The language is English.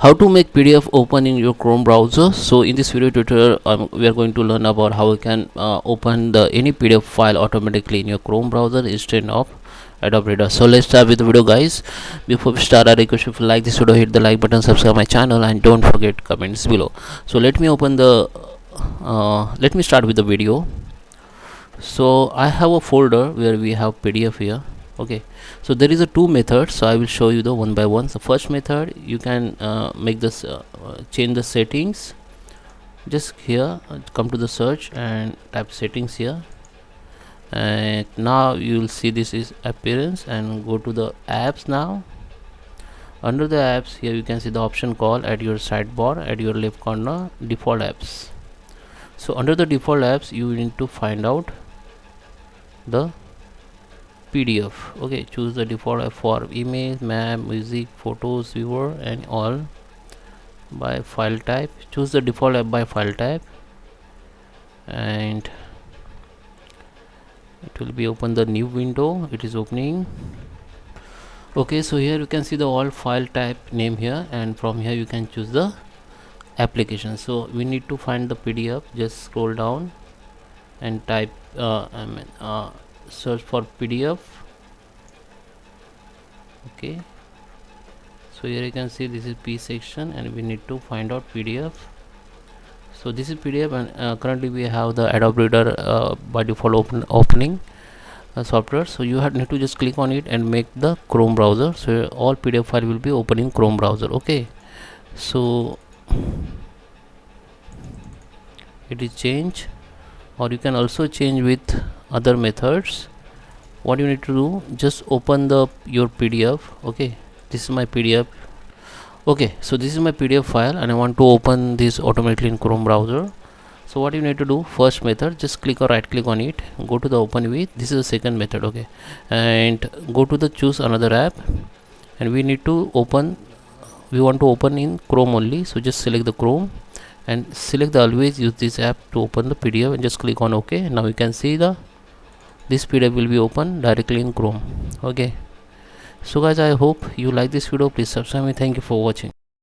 How to make PDF open in your Chrome browser. So in this video tutorial we are going to learn about how you can open any PDF file automatically in your Chrome browser instead of Adobe Reader. So let's start with the video, guys. Before we start, I request you to like this video, hit the like button, subscribe my channel, and don't forget comments below. So let me start with the video. So I have a folder where we have PDF here. Okay, so there is a two methods, so I will show you the one by one. So first method, you can make this change the settings. Just here come to the search and type settings here, and now you will see this is appearance, and go to the apps. Now under the apps here you can see the option called at your sidebar at your left corner, default apps. So under the default apps you need to find out the PDF. Okay, choose the default app for image, map, music, photos, viewer, and all. By file type, choose the default app by file type, and it will be open the new window. It is opening. Okay, so here you can see the all file type name here, and from here you can choose the application. So we need to find the PDF. Just scroll down and type search for PDF. Okay, so here you can see this is P section, and we need to find out PDF. So this is PDF, and currently we have the Adobe Reader by default opening software. So you need to just click on it and make the Chrome browser, so all PDF file will be open in Chrome browser. Okay, so it is change, or you can also change with other methods. What you need to do, just open your PDF. Okay, this is my PDF. Okay, so this is my PDF file, and I want to open this automatically in Chrome browser. So what you need to do, first method, just click or right click on it, go to the open with. This is the second method. Okay, and go to the choose another app, and we want to open in Chrome only. So just select the Chrome and select the always use this app to open the PDF, and just click on OK. Now you can see this PDF will be open directly in Chrome. Okay, so guys, I hope you like this video. Please subscribe me. Thank you for watching.